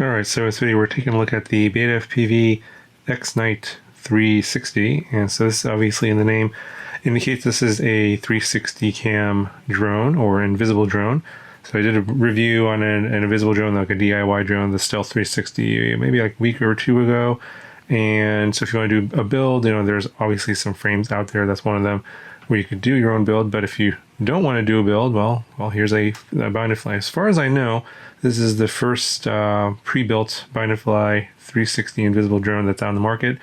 Alright, so in this video we're taking a look at the BetaFPV X-Night 360, and so this obviously in the name indicates this is a 360 cam drone or invisible drone. So I did a review on an invisible drone, like a DIY drone, the Stealth 360, maybe like a week or two ago. And so if you want to do a build, there's obviously some frames out there. That's one of them where you could do your own build. But if you don't want to do a build, well, here's a bind and fly. As far as I know, this is the first pre-built bind and fly 360 invisible drone that's on the market.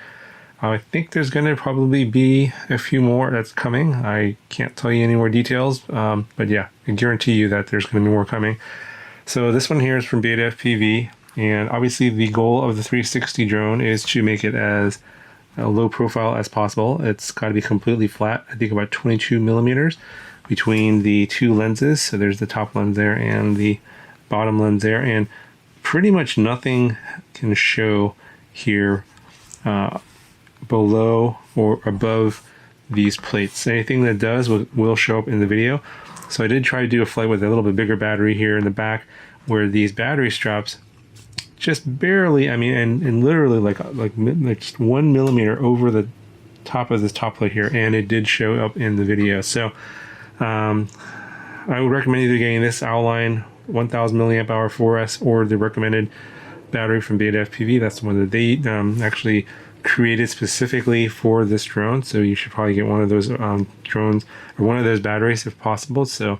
I think there's going to probably be a few more that's coming. I can't tell you any more details, but yeah, I guarantee you that there's going to be more coming. So this one here is from BetaFPV, and obviously the goal of the 360 drone is to make it as low profile as possible. It's got to be completely flat, I think about 22 millimeters between the two lenses. So there's the top lens there and the bottom lens there, and pretty much nothing can show here below or above these plates. Anything that does will show up in the video. So I did try to do a flight with a little bit bigger battery here in the back, where these battery straps just barely, and literally like just 1 millimeter over the top of this top plate here, and it did show up in the video. So I would recommend either getting this Outline 1000 milliamp hour 4S or the recommended battery from BetaFPV. That's the one that they actually created specifically for this drone. So you should probably get one of those drones or one of those batteries if possible. So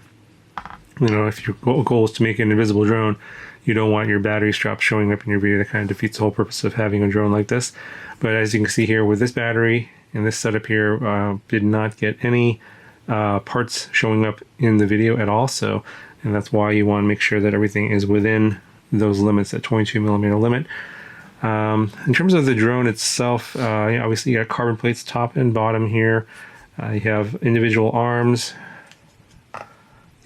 if your goal is to make an invisible drone, you don't want your battery strap showing up in your video. That kind of defeats the whole purpose of having a drone like this. But as you can see here with this battery and this setup here, did not get any parts showing up in the video at all. So, and that's why you want to make sure that everything is within those limits, that 22 millimeter limit. In terms of the drone itself, obviously you got carbon plates top and bottom here. You have individual arms.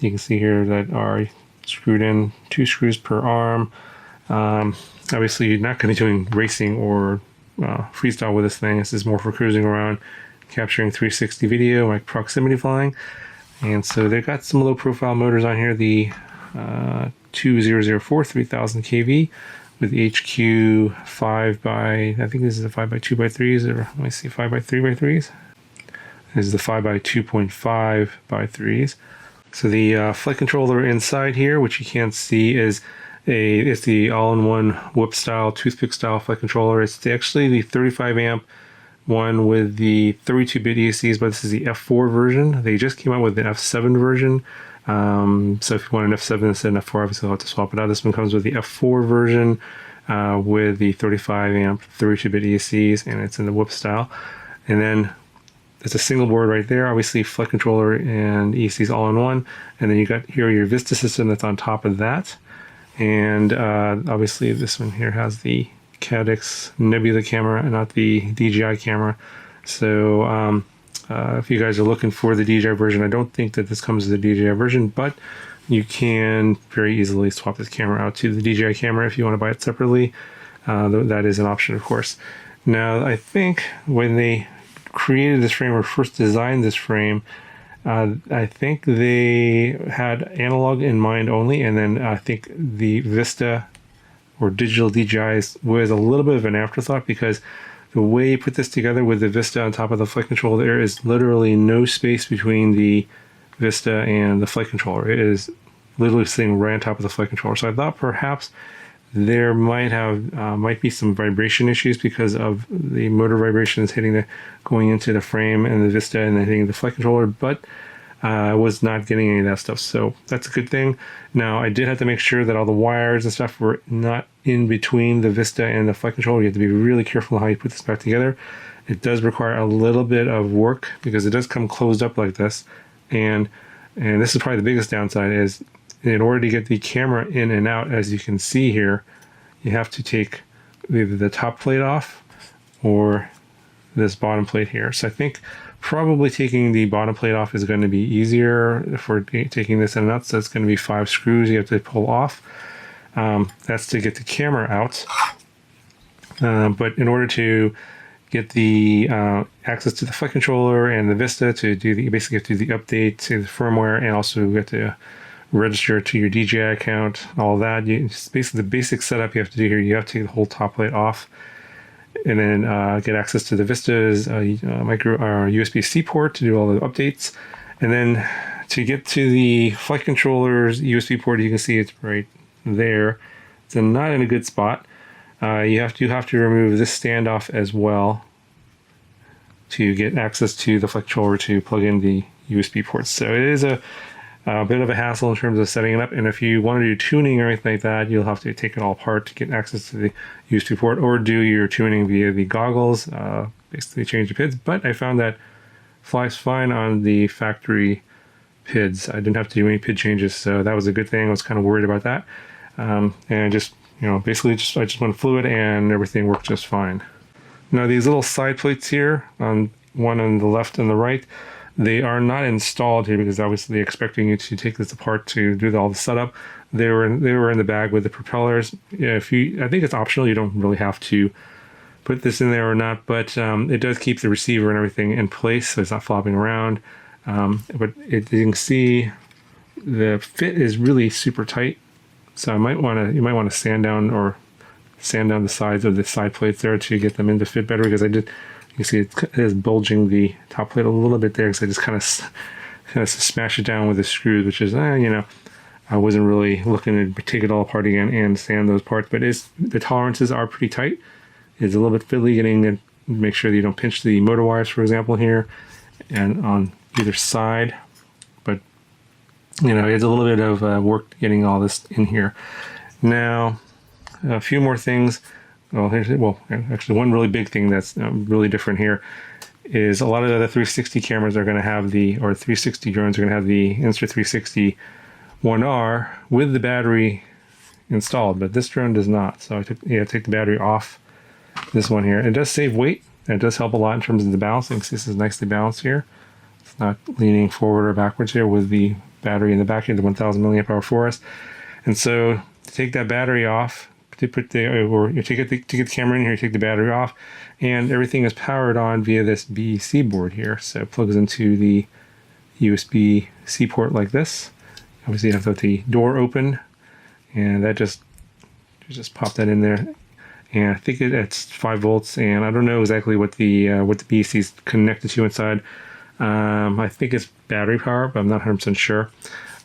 You can see here that are screwed in, 2 screws per arm. Obviously you're not going to be doing racing or freestyle with this thing. This is more for cruising around, capturing 360 video, like proximity flying. And so they've got some low profile motors on here, the 2004 3000 kV with HQ 5 by, I think this is a 5 by 2 by 3s, or let me see, 5 by 3 by 3s. This is the 5 by 2.5 by 3s. So the flight controller inside here, which you can't see, is it's the all-in-one whip style, toothpick style flight controller. It's actually the 35 amp one with the 32-bit ESCs, but this is the F4 version. They just came out with an F7 version. So if you want an F7 instead of F4, obviously you'll have to swap it out. This one comes with the F4 version with the 35 amp 32-bit ESCs, and it's in the whip style. And then it's a single board right there, obviously flight controller and ESCs all in one. And then you got here your Vista system that's on top of that. And obviously this one here has the Caddx Nebula camera and not the DJI camera. So if you guys are looking for the DJI version, I don't think that this comes with the DJI version, but you can very easily swap this camera out to the DJI camera if you want to buy it separately. That is an option, of course. Now, I think when they created this frame or first designed this frame, I think they had analog in mind only, and then I think the Vista or digital DJIs was a little bit of an afterthought, because the way you put this together with the Vista on top of the flight controller, there is literally no space between the Vista and the flight controller. It is literally sitting right on top of the flight controller. So I thought perhaps there might be some vibration issues because of the motor vibrations going into the frame and the Vista and then hitting the flight controller, but I was not getting any of that stuff. So that's a good thing. Now I did have to make sure that all the wires and stuff were not in between the Vista and the flight controller. You have to be really careful how you put this back together. It does require a little bit of work because it does come closed up like this. And this is probably the biggest downside, is in order to get the camera in and out, as you can see here, you have to take either the top plate off or this bottom plate here. So I think probably taking the bottom plate off is going to be easier for taking this in and out. So it's going to be 5 screws you have to pull off. That's to get the camera out. But in order to get the access to the flight controller and the Vista to do basically have to do the update to the firmware, and also we have to register to your DJI account, all that. It's basically the basic setup you have to do here. You have to take the whole top plate off, and then get access to the Vista's micro or USB-C port to do all the updates. And then to get to the flight controller's USB port, you can see it's right there. It's not in a good spot. You have to remove this standoff as well to get access to the flight controller to plug in the USB ports. So it is a bit of a hassle in terms of setting it up. And if you want to do tuning or anything like that, you'll have to take it all apart to get access to the USB port, or do your tuning via the goggles, basically change the PIDs. But I found that flies fine on the factory PIDs. I didn't have to do any PID changes, so that was a good thing. I was kind of worried about that. And just, basically I just went fluid and everything worked just fine. Now these little side plates here, one on the left and the right, they are not installed here because obviously they're expecting you to take this apart to do all the setup. They were in the bag with the propellers. I think it's optional. You don't really have to put this in there or not, but it does keep the receiver and everything in place, so it's not flopping around. But you can see the fit is really super tight. So you might want to sand down the sides of the side plates there to get them into fit better, because you can see it is bulging the top plate a little bit there because I just kind of smash it down with the screws, which is, I wasn't really looking to take it all apart again and sand those parts, but the tolerances are pretty tight. It's a little bit fiddly getting to make sure that you don't pinch the motor wires, for example, here and on either side. But it's a little bit of work getting all this in here. Now, a few more things. Actually, one really big thing that's really different here is a lot of the other 360 cameras are going to have 360 drones are going to have the Insta360 1R with the battery installed, but this drone does not. So I take the battery off this one here. It does save weight, and it does help a lot in terms of the balance. You can see this is nicely balanced here. It's not leaning forward or backwards here with the battery in the back here, the 1000 milliamp hour Forest. And so to take that battery off, to get the camera in here, you take the battery off, and everything is powered on via this BEC board here. So it plugs into the USB-C port like this. Obviously, you have to have the door open, and that just pop that in there. And I think it's 5 volts, and I don't know exactly what the BEC is connected to inside. I think it's battery power, but I'm not 100% sure.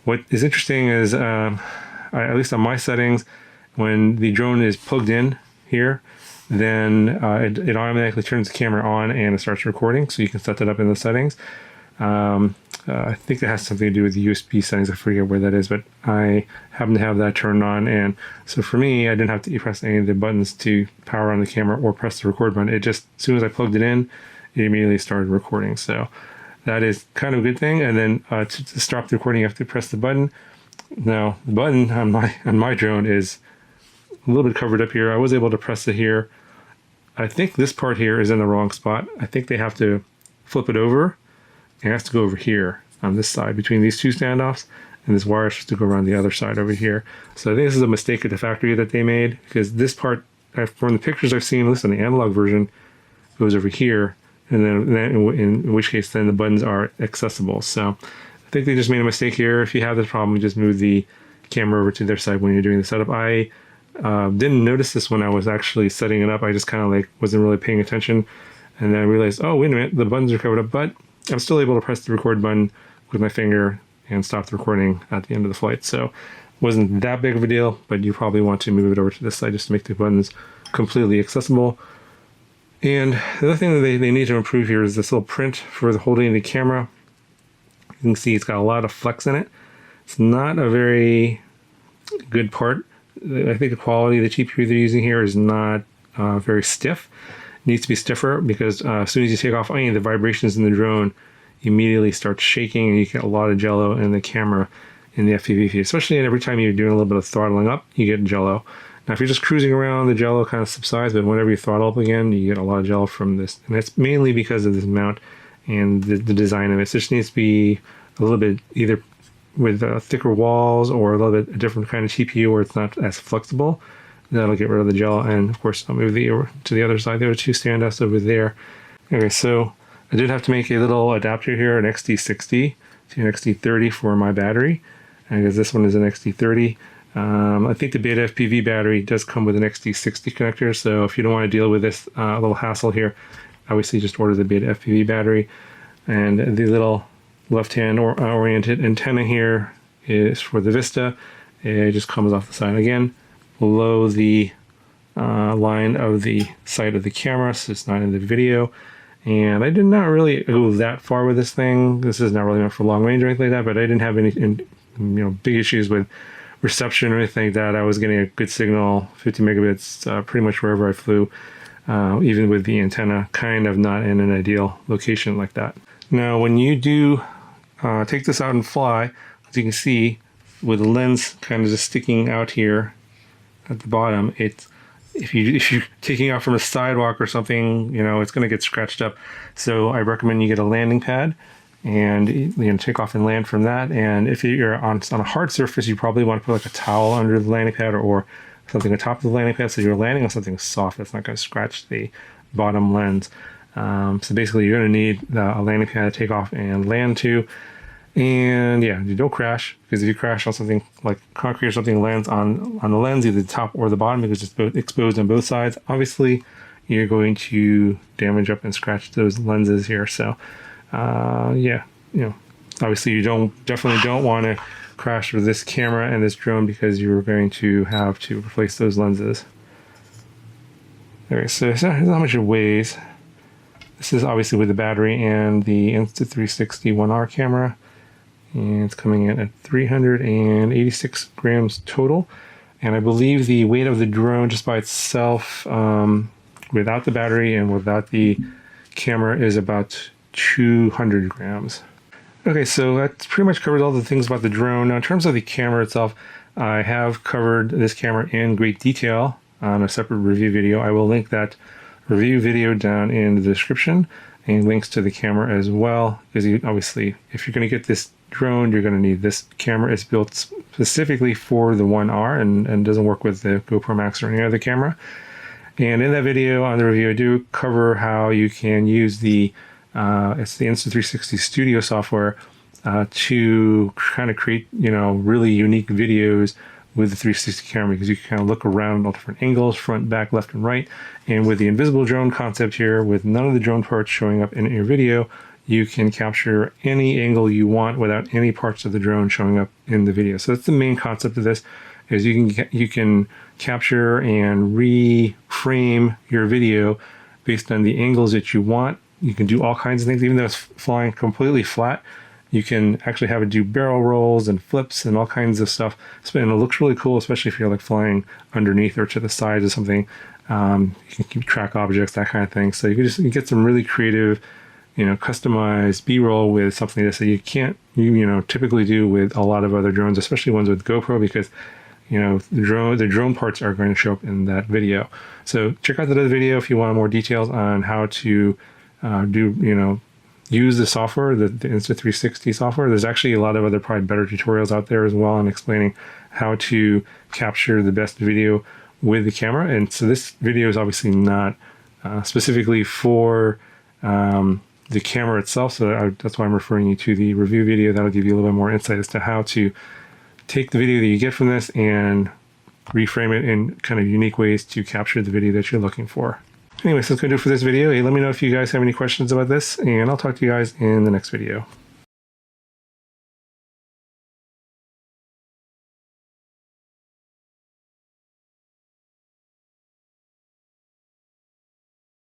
What is interesting is, at least on my settings, when the drone is plugged in here, then it automatically turns the camera on and it starts recording. So you can set that up in the settings. I think that has something to do with the USB settings. I forget where that is, but I happen to have that turned on. And so for me, I didn't have to press any of the buttons to power on the camera or press the record button. It just, as soon as I plugged it in, it immediately started recording. So that is kind of a good thing. And then to stop the recording, you have to press the button. Now, the button on my drone is a little bit covered up here. I was able to press it here. I think this part here is in the wrong spot. I think they have to flip it over. It has to go over here on this side between these two standoffs, and this wire is supposed to go around the other side over here. So I think this is a mistake at the factory that they made, because this part, from the pictures I've seen, at least on the analog version, goes over here, and then in which case then the buttons are accessible. So I think they just made a mistake here. If you have this problem, you just move the camera over to their side when you're doing the setup. I didn't notice this when I was actually setting it up. I just kind of wasn't really paying attention, and then I realized, oh, wait a minute, the buttons are covered up, but I'm still able to press the record button with my finger and stop the recording at the end of the flight. So it wasn't that big of a deal, but you probably want to move it over to this side just to make the buttons completely accessible. And the other thing that they need to improve here is this little print for the holding the camera. You can see it's got a lot of flex in it. It's not a very good part. I think the quality of the GPU they're using here is not very stiff. It needs to be stiffer, because as soon as you take off any of the vibrations in the drone, immediately starts shaking, and you get a lot of jello in the camera in the FPV feed. Especially every time you're doing a little bit of throttling up, you get jello. Now, if you're just cruising around, the jello kind of subsides, but whenever you throttle up again, you get a lot of jello from this. And that's mainly because of this mount and the design of it. So it just needs to be a little bit either with thicker walls or a little bit a different kind of GPU where it's not as flexible. That'll get rid of the jello. And of course, I'll move to the other side. There are two standoffs over there. Anyway, so I did have to make a little adapter here, an XT60 to an XT30 for my battery. because this one is an XT30. I think the BetaFPV battery does come with an XT60 connector, so if you don't want to deal with this little hassle here, obviously just order the BetaFPV battery. And the little left-hand oriented antenna here is for the Vista. It just comes off the side again, below the line of the sight of the camera, so it's not in the video. And I did not really go that far with this thing. This is not really meant for long range or anything like that, but I didn't have any big issues with reception or anything like that. I was getting a good signal, 50 megabits, pretty much wherever I flew, even with the antenna kind of not in an ideal location like that. Now, when you do take this out and fly, as you can see, with the lens kind of just sticking out here at the bottom, if you're taking off from a sidewalk or something, it's going to get scratched up. So I recommend you get a landing pad and take off and land from that. And if you're on a hard surface, you probably want to put like a towel under the landing pad or something on top of the landing pad, so you're landing on something soft that's not going to scratch the bottom lens. So basically, you're going to need a landing pad to take off and land to. And yeah, you don't crash, because if you crash on something like concrete or something lands on the lens, either the top or the bottom, because it's both exposed on both sides, obviously you're going to damage up and scratch those lenses here. So yeah, obviously you definitely don't want to crash with this camera and this drone, because you're going to have to replace those lenses. Okay, so here's how much it weighs. This is obviously with the battery and the Insta360 1R camera. And it's coming in at 386 grams total. And I believe the weight of the drone just by itself, without the battery and without the camera, is about 200 grams. Okay, so that pretty much covers all the things about the drone. Now, in terms of the camera itself, I have covered this camera in great detail on a separate review video. I will link that review video down in the description, and links to the camera as well, because obviously, if you're going to get this drone, you're going to need this camera. It's built specifically for the 1R and doesn't work with the GoPro Max or any other camera. And in that video on the review, I do cover how you can use it's the Insta360 Studio software to kind of create, really unique videos with the 360 camera, because you can kind of look around all different angles, front, back, left, and right. And with the invisible drone concept here, with none of the drone parts showing up in your video, you can capture any angle you want without any parts of the drone showing up in the video. So that's the main concept of this, is you can capture and reframe your video based on the angles that you want. You can do all kinds of things, even though it's flying completely flat. You can actually have it do barrel rolls and flips and all kinds of stuff. And it looks really cool, especially if you're like flying underneath or to the sides of something. You can keep track objects, that kind of thing. So you can get some really creative, customized B-roll with something that you can't, typically do with a lot of other drones, especially ones with GoPro, because the drone parts are going to show up in that video. So check out that other video if you want more details on how to use the software, the Insta360 software. There's actually a lot of other probably better tutorials out there as well on explaining how to capture the best video with the camera. And so this video is obviously not specifically for the camera itself. So that's why I'm referring you to the review video. That'll give you a little bit more insight as to how to take the video that you get from this and reframe it in kind of unique ways to capture the video that you're looking for. Anyway, so that's going to do it for this video. Hey, let me know if you guys have any questions about this, and I'll talk to you guys in the next video.